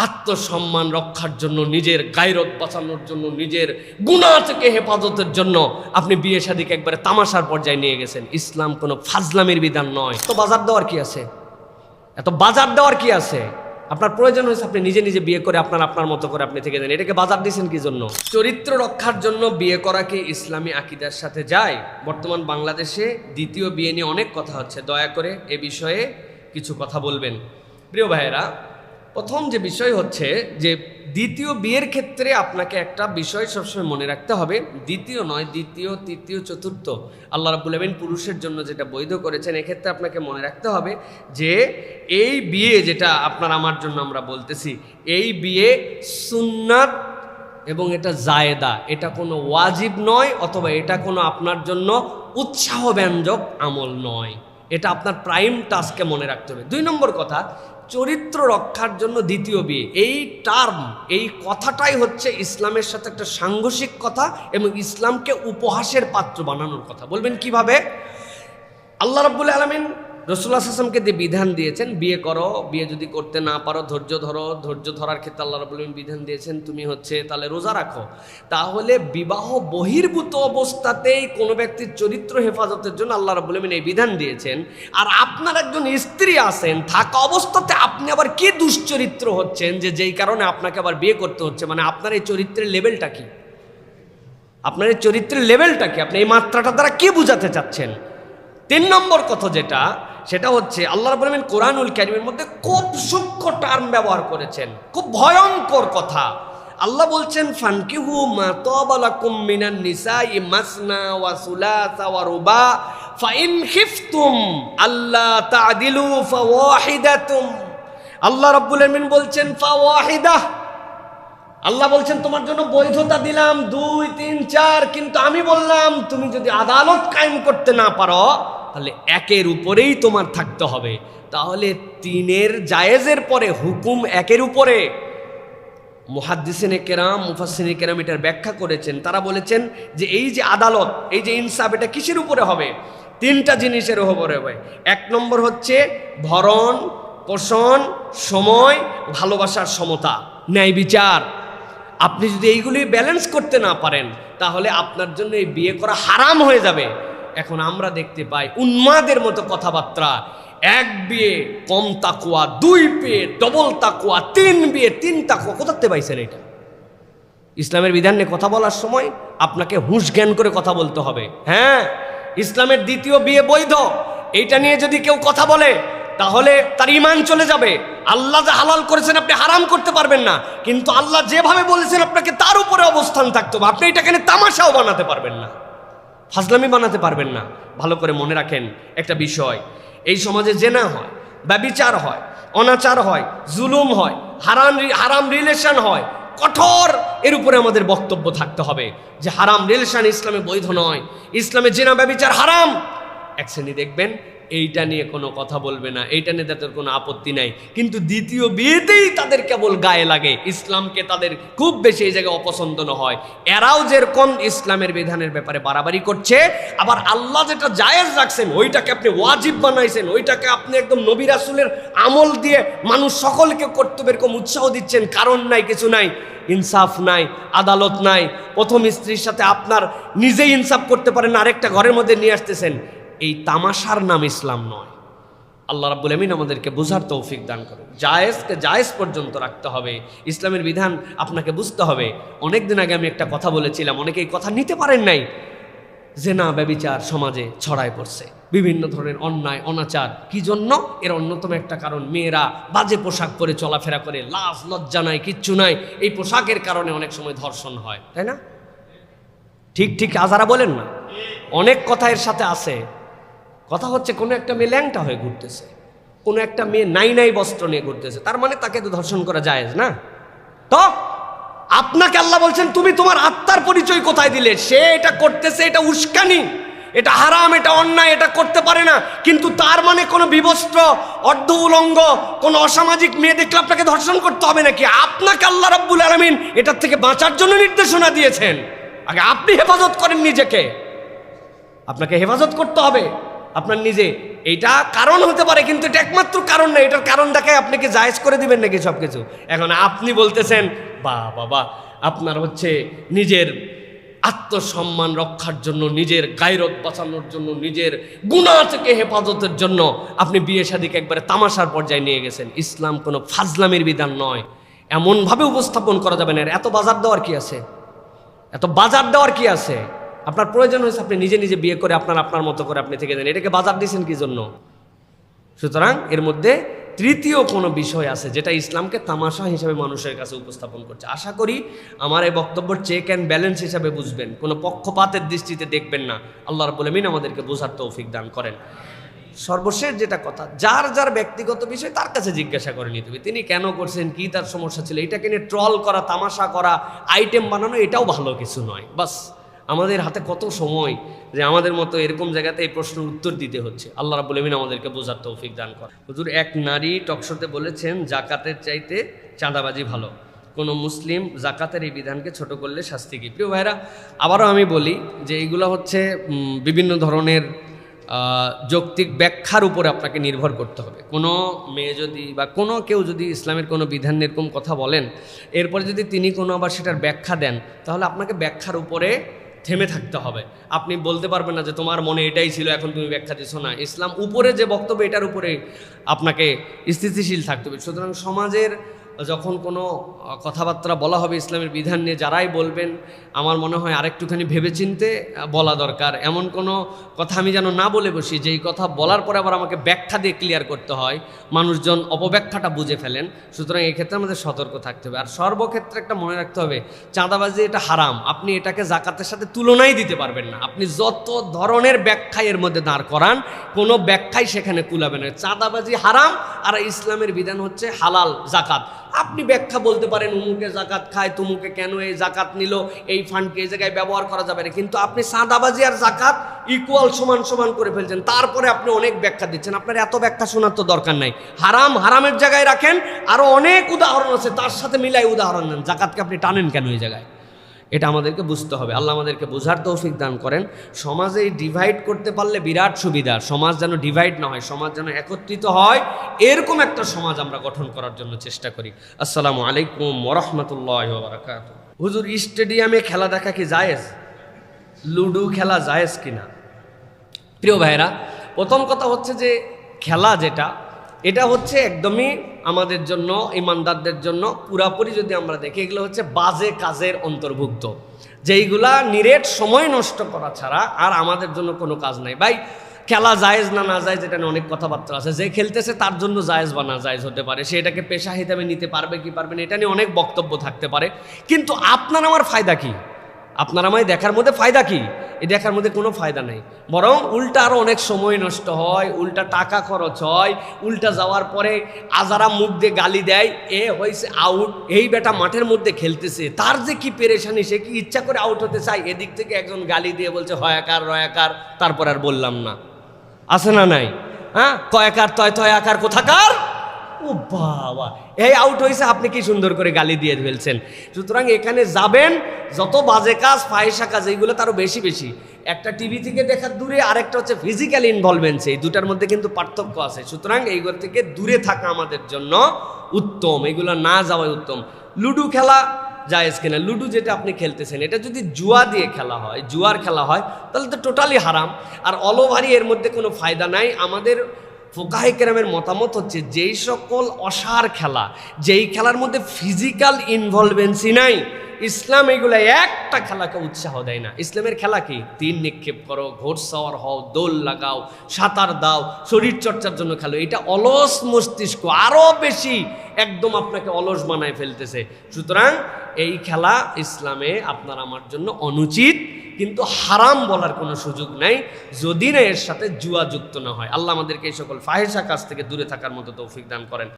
আত্মসম্মান রক্ষার জন্য, নিজের গায়রত বাঁচানোর জন্য, নিজের গুনাহ থেকে হেফাজতের জন্য আপনি বিয়ে শাদীকে একবারে তামাশার পর্যায়ে নিয়ে গেছেন। ইসলাম কোনো ফাজলামির বিধান নয়। তো বাজার দেওয়ার কি আছে? এত বাজার দেওয়ার কি আছে? আপনার প্রয়োজন হয়েছে আপনি নিজে নিজে বিয়ে করে আপনার মতো করে আপনি থেকে দেন। এটাকে বাজার দিয়েছেন কি জন্য? চরিত্র রক্ষার জন্য বিয়ে করা কি ইসলামী আকীদার সাথে যায়? বর্তমান বাংলাদেশে দ্বিতীয় বিয়ে নিয়ে অনেক কথা হচ্ছে, দয়া করে এ বিষয়ে কিছু কথা বলবেন। প্রিয় ভাইয়েরা, প্রথম যে বিষয় হচ্ছে যে দ্বিতীয় বিয়ের ক্ষেত্রে আপনাকে একটা বিষয় সবসময় মনে রাখতে হবে, দ্বিতীয় নয়, দ্বিতীয়, তৃতীয়, চতুর্থ আল্লাহ রাব্বুল আলামিন পুরুষের জন্য যেটা বৈধ করেছেন, এক্ষেত্রে আপনাকে মনে রাখতে হবে যে এই বিয়ে যেটা আপনার আমার জন্য আমরা বলতেছি, এই বিয়ে সুন্নাত এবং এটা জায়েদা, এটা কোনো ওয়াজিব নয়, অথবা এটা কোনো আপনার জন্য উৎসাহব্যঞ্জক আমল নয়। এটা আপনার প্রাইম টাস্কে মনে রাখতে হবে। 2 নম্বর কথা, চরিত্র রক্ষার জন্য দ্বিতীয় বিয়ে, এই টার্ম, এই কথাটাই হচ্ছে ইসলামের সাথে একটা সাংঘর্ষিক কথা এবং ইসলামকে উপহাসের পাত্র বানানোর কথা। বলবেন কিভাবে? আল্লাহ রাব্বুল আলামিন রাসূলুল্লাহ সাল্লাল্লাহু আলাইহি ওয়াসাল্লামকে যে বিধান দিয়েছেন, বিয়ে করো, বিয়ে যদি করতে না পারো ধৈর্য ধরো, ধৈর্য ধরার ক্ষেত্রে আল্লাহ রাব্বুল আলামিন বিধান দিয়েছেন তুমি হচ্ছে তাহলে রোজা রাখো। তাহলে বিবাহ বহির্ভূত অবস্থাতেই কোনো ব্যক্তির চরিত্র হেফাজতের জন্য আল্লাহ রাব্বুল আলামিন এই বিধান দিয়েছেন। আর আপনার একজন স্ত্রী আছেন, থাকা অবস্থাতে আপনি আবার কি দুশ্চরিত্র হচ্ছেন যে যেই কারণে আপনাকে আবার বিয়ে করতে হচ্ছে? মানে আপনার এই চরিত্রের লেভেলটা কি? আপনার এই চরিত্রের লেভেলটা কি? আপনি এই মাত্রাটা দ্বারা কি বুঝাতে চাচ্ছেন? 3 নম্বর কথা যেটা, সেটা হচ্ছে আল্লাহ রাব্বুল আলামিন কোরআনুল কারীমের মধ্যে খুব সূক্ষ্ম টার্ম ব্যবহার করেছেন, খুব ভয়ঙ্কর কথা। আল্লাহ বলছেন ফানকিহু মা তাবা লাকুম মিনান নিসাই মাসনা ওয়া সুলাসা ওয়া রুবা ফাইন খিফতুম আল্লা তা'দিলু ফাওয়াহিদাতুম। আল্লাহ রাব্বুল আলামিন বলছেন ফাওয়াহিদা, আল্লাহ বলছেন তোমার জন্য বৈধতা দিলাম 2, 3, 4, কিন্তু আমি বললাম তুমি যদি আদালত কায়েম করতে না পারো তাহলে 1-এর উপরেই তোমার থাকতে হবে। তাহলে 3-এর জায়েজের পরে হুকুম 1-এর উপরে। মুহাদ্দিসিনে কেরাম, মুফাসসিরিনে কেরাম এটার ব্যাখ্যা করেছেন। তারা বলেছেন যে এই যে আদালত, এই যে ইনসাফ, এটা কিসের উপরে হবে? 3টা জিনিসের উপরে হবে। 1 নম্বর হচ্ছে ভরণ পোষণ, সময়, ভালোবাসার সমতা, ন্যায় বিচার। আপনি যদি এইগুলি ব্যালেন্স করতে না পারেন তাহলে আপনার জন্য এই বিয়ে করা হারাম হয়ে যাবে। এখন আমরা দেখতে পাই উন্মাদের মতো কথাবার্তা, 1 বিয়ে কম তাকওয়া, 2 বিয়ে ডবল তাকওয়া, 3 বিয়ে 3 তাকওয়া। কোথাতে পাইছেন এটা? ইসলামের বিধান নিয়ে কথা বলার সময় আপনাকে হুঁশ জ্ঞান করে কথা বলতে হবে। হ্যাঁ, ইসলামের দ্বিতীয় বিয়ে বৈধ, এইটা নিয়ে যদি কেউ কথা বলে তাহলে তার ঈমান চলে যাবে। আল্লাহ যা হালাল করেছেন আপনি হারাম করতে পারবেন না, কিন্তু আল্লাহ যেভাবে বলেছেন আপনাকে তার উপরে অবস্থান থাকতে হবে। আপনি এটাকে তামাশাও বানাতে পারবেন না, ফাজলামি বানাতে পারবেন না। ভালো করে মনে রাখেন একটা বিষয়, এই সমাজে জেনা হয়, ব্যভিচার হয়, অনাচার হয়, জুলুম হয়, হারাম রিলেশন হয়, কঠোর এর উপরে আমাদের বক্তব্য থাকতে হবে যে হারাম রিলেশন ইসলামে বৈধ নয়, ইসলামে জেনা ব্যভিচার হারাম। এক শ্রেণী দেখবেন এইটা নিয়ে কোনো কথা বলবে না, এইটা নিয়ে তাদের কোনো আপত্তি নাই, কিন্তু দ্বিতীয় বিয়েতেই তাদের কেবল গায়ে লাগে, ইসলামকে তাদের খুব বেশি এই জায়গায় অপছন্দ হয়। এরাও যেরকম ইসলামের বিধানের ব্যাপারে বাড়াবাড়ি করছে, আবার আল্লাহ যেটা জায়েজ রাখছেন ওইটাকে আপনি ওয়াজিব বানাইছেন, ওইটাকে আপনি একদম নবী রাসূলের আমল দিয়ে মানুষ সকলকে কর্তব্য এরকম উৎসাহ দিচ্ছেন। কারণ নাই, কিছু নাই, ইনসাফ নাই, আদালত নাই। প্রথম স্ত্রীর সাথে আপনার নিজেই ইনসাফ করতে পারেন, আরেকটা ঘরের মধ্যে নিয়ে আসতেছেন। এই তামাশার নাম ইসলাম নয়। আল্লাহ রাব্বুল আমিন আমাদেরকে বুঝার তৌফিক দান করুন। জায়েজকে জায়েজ পর্যন্ত রাখতে হবে, ইসলামের বিধান আপনাকে বুঝতে হবে। অনেকদিন আগে আমি একটা কথা বলেছিলাম, অনেকে এই কথা নিতে পারেন নাই। জেনা ব্যভিচার সমাজে ছড়ায় পড়ছে, বিভিন্ন ধরনের অন্যায় অনাচার। কি জন্য? এর অন্যতম একটা কারণ, মেয়েরা বাজে পোশাক পরে চলাফেরা করে, লাজ লজ্জা নাই, কিচ্ছু নাই। এই পোশাকের কারণে অনেক সময় ধর্ষণ হয়, তাই না? ঠিক ঠিক আজারা বলেন না, অনেক কথা এর সাথে আছে। কথা হচ্ছে কোনো একটা মেয়ে ল্যাংটা হয়ে ঘুরতেছে, কোনো একটা মেয়ে নাই বস্ত্র নিয়ে ঘুরতেছে, তার মানে তাকে তো ধর্ষণ করা জায়েজ না? তো আপনাকে আল্লাহ বলছেন তুমি তোমার আত্মার পরিচয় কোথায় দিলে? সে এটা করতেছে, এটা উস্কানি, এটা হারাম, এটা অন্যায়, এটা করতে পারে না, কিন্তু তার মানে কোনো বিবস্ত্র, অর্ধ উলঙ্গ, কোনো অসামাজিক মেয়ে দেখলে আপনাকে ধর্ষণ করতে হবে নাকি? আপনাকে আল্লাহ রাব্বুল আলামিন এটার থেকে বাঁচার জন্য নির্দেশনা দিয়েছেন। আগে আপনি হেফাজত করেন নিজেকে, আপনাকে হেফাজত করতে হবে। আপনার নিজে এইটা কারণ হতে পারে, কিন্তু এটা একমাত্র কারণ না। এটার কারণ দেখায় আপনি কি জায়েজ করে দিবেন নাকি সব কিছু? এখন আপনি বলতেছেন বাবা আপনার হচ্ছে নিজের আত্মসম্মান রক্ষার জন্য, নিজের গায়রত বাঁচানোর জন্য, নিজের গুনাহ থেকে হেফাজতের জন্য আপনি বিয়ে শাদীকে একবারে তামাশার পর্যায়ে নিয়ে গেছেন। ইসলাম কোনো ফাজলামির বিধান নয়, এমনভাবে উপস্থাপন করা যাবে না। এত বাজার দেওয়ার কি আছে? এত বাজার দেওয়ার কি আছে? আপনার প্রয়োজন হয়েছে আপনি নিজে নিজে বিয়ে করে আপনার মতো করে আপনি থেকে দেন, এটাকে বাজার দিয়েছেন কি জন্য? সুতরাং এর মধ্যে তৃতীয় কোনো বিষয় আছে যেটা ইসলামকে তামাশা হিসাবে মানুষের কাছে উপস্থাপন করছে। আশা করি আমার এই বক্তব্য চেক অ্যান্ড ব্যালেন্স হিসাবে বুঝবেন, কোনো পক্ষপাতের দৃষ্টিতে দেখবেন না। আল্লাহ রাব্বুল আমিন আমাদেরকে বোঝার তৌফিক দান করেন। সর্বশেষ যেটা কথা, যার যার ব্যক্তিগত বিষয় তার কাছে জিজ্ঞাসা করে নিতে হবে তিনি কেন করছেন, কি তার সমস্যা ছিল। এটাকে নিয়ে ট্রল করা, তামাশা করা, আইটেম বানানো এটাও ভালো কিছু নয়। বাস আমাদের হাতে কত সময় যে আমাদের মতো এরকম জায়গাতে এই প্রশ্নের উত্তর দিতে হচ্ছে। আল্লাহ রাব্বুল আমিন আমাদেরকে বোঝার তৌফিক দান করেন। হুজুর, এক নারী টকশোতে বলেছেন জাকাতের চাইতে চাঁদাবাজি ভালো, কোনো মুসলিম জাকাতের এই বিধানকে ছোট করলে শাস্তি কি? প্রিয় ভাইরা, আবারও আমি বলি যে এইগুলো হচ্ছে বিভিন্ন ধরনের যৌক্তিক ব্যাখ্যার উপরে আপনাকে নির্ভর করতে হবে। কোনো মেয়ে যদি বা কোনো কেউ যদি ইসলামের কোনো বিধান এরকম কথা বলেন, এরপরে যদি তিনি কোনো আবার সেটার ব্যাখ্যা দেন, তাহলে আপনাকে ব্যাখ্যার উপরে থেমে থাকতে হবে। আপনি বলতে পারবেন না যে তোমার মনে এটাই ছিল এখন তুমি ব্যাখ্যা দিচ্ছ না। ইসলাম উপরে যে বক্তব্য এটার উপরে আপনাকে স্থিতিশীল থাকতে হবে। সুতরাং সমাজের যখন কোনো কথাবার্তা বলা হবে ইসলামের বিধান নিয়ে, যারাই বলবেন আমার মনে হয় আরেকটুখানি ভেবেচিন্তে বলা দরকার। এমন কোনো কথা আমি যেন না বলে বসি যেই কথা বলার পরে আবার আমাকে ব্যাখ্যা দিয়ে ক্লিয়ার করতে হয়, মানুষজন অপব্যাখ্যাটা বুঝে ফেলেন। সুতরাং এই ক্ষেত্রে আমাদের সতর্ক থাকতে হবে। আর সর্বক্ষেত্রে একটা মনে রাখতে হবে, চাঁদাবাজি এটা হারাম, আপনি এটাকে জাকাতের সাথে তুলনাই দিতে পারবেন না। আপনি যত ধরনের ব্যাখ্যা এর মধ্যে দাঁড় করান, কোনো ব্যাখ্যাই সেখানে কুলাবে না। চাঁদাবাজি হারাম আর ইসলামের বিধান হচ্ছে হালাল জাকাত। আপনি ব্যাখ্যা বলতে পারেন উমুকে জাকাত খায়, তুমুকে কেন এই জাকাত নিল, এই ফান্ডকে এই জায়গায় ব্যবহার করা যাবে না, কিন্তু আপনি চাঁদাবাজি আর জাকাত ইকুয়াল সমান সমান করে ফেলছেন। তারপরে আপনি অনেক ব্যাখ্যা দিচ্ছেন। আপনার এত ব্যাখ্যা শোনার তো দরকার নাই। হারাম হারামের জায়গায় রাখেন, আরও অনেক উদাহরণ আছে তার সাথে মিলাই উদাহরণ নেন। জাকাতকে আপনি টানেন কেন এই জায়গায়? এটা আমাদেরকে বুঝতে হবে। আল্লাহ আমাদেরকে বোঝার তৌফিক দান করেন। সমাজে ডিভাইড করতে পারলে বিরাট সুবিধা। সমাজ যেন ডিভাইড না হয়, সমাজ যেন একত্রিত হয়, এরকম একটা সমাজ আমরা গঠন করার জন্য চেষ্টা করি। আসসালামু আলাইকুম ওয়া রাহমাতুল্লাহি ওয়া বারাকাতুহু। হুজুর, স্টেডিয়ামে খেলা দেখা কি জায়েজ? লুডো খেলা জায়েজ কিনা? প্রিয় ভাইরা, প্রথম কথা হচ্ছে যে খেলা যেটা, এটা হচ্ছে একদমই আমাদের জন্য, ইমানদারদের জন্য পুরাপুরি যদি আমরা দেখি, এগুলো হচ্ছে বাজে কাজের অন্তর্ভুক্ত, যেইগুলা নিরেট সময় নষ্ট করা ছাড়া আর আমাদের জন্য কোনো কাজ নাই। ভাই, খেলা জায়েজ না না জায়েজ এটা নিয়ে অনেক কথাবার্তা আছে। যে খেলতেছে তার জন্য জায়েজ বা না জায়েজ হতে পারে, সে এটাকে পেশা হিসেবে নিতে পারবে কি পারবে না এটা নিয়ে অনেক বক্তব্য থাকতে পারে। কিন্তু আপনার আমার ফায়দা কি? আপনার আমায় দেখার মধ্যে ফায়দা কি? এই দেখার মধ্যে কোনো ফায়দা নেই, বরং উল্টা আরও অনেক সময় নষ্ট হয়, উল্টা টাকা খরচ হয়, উল্টা যাওয়ার পরে আজারা মুখ দিয়ে গালি দেয়, এ হয়েছে আউট, এই বেটা মাঠের মধ্যে খেলতেছে, তার যে কি পেরেশানি, সে কি ইচ্ছা করে আউট হতে চায়, এদিক থেকে একজন গালি দিয়ে বলছে হয়াকার রয়াকার, তারপর আর বললাম না। আছে না নাই? হ্যাঁ, কয়াকার তয় আকার কোথাকার, ও বাবা, এই আউট হয়েছে, আপনি কি সুন্দর করে গালি দিয়ে ফেলছেন। সুতরাং এখানে যাবেন, যত বাজে কাজ ফাহিশা কাজ এইগুলো তারও বেশি বেশি। একটা টিভি থেকে দেখার দূরে, আরেকটা হচ্ছে ফিজিক্যাল ইনভলভমেন্টস, এই দুটার মধ্যে কিন্তু পার্থক্য আছে। সুতরাং এইগুলো থেকে দূরে থাকা আমাদের জন্য উত্তম, এইগুলো না যাওয়াই উত্তম। লুডো খেলা জায়েজ কিনা? লুডো যেটা আপনি খেলতেছেন, এটা যদি জুয়া দিয়ে খেলা হয়, জুয়ার খেলা হয়, তাহলে তো টোটালি হারাম। আর অলওভারই এর মধ্যে কোনো ফায়দা নাই। আমাদের ফুকাহে কেরামের মতামত হচ্ছে যেই সকল অসার খেলা, যেই খেলার মধ্যে ফিজিক্যাল ইনভলভেন্সি নাই, ইসলাম এইগুলো একটা খেলাকে উৎসাহ দেয় না। ইসলামের খেলা কি? তীর নিক্ষেপ করো, ঘোড়সাওয়ার হও, দোল লাগাও, সাঁতার দাও, শরীর চর্চার জন্য খেলো। এটা অলস মস্তিষ্ক আরও বেশি একদম আপনাকে অলস বানায় ফেলতেছে। সুতরাং এই খেলা ইসলামে আপনার আমার জন্য অনুচিত, কিন্তু হারাম বলার কোনো সুযোগ নাই যদি না এর সাথে জুয়া যুক্ত না হয়। আল্লাহ আমাদেরকে এই সকল ফাহিশা কাজ থেকে দূরে থাকার মতো তৌফিক দান করেন।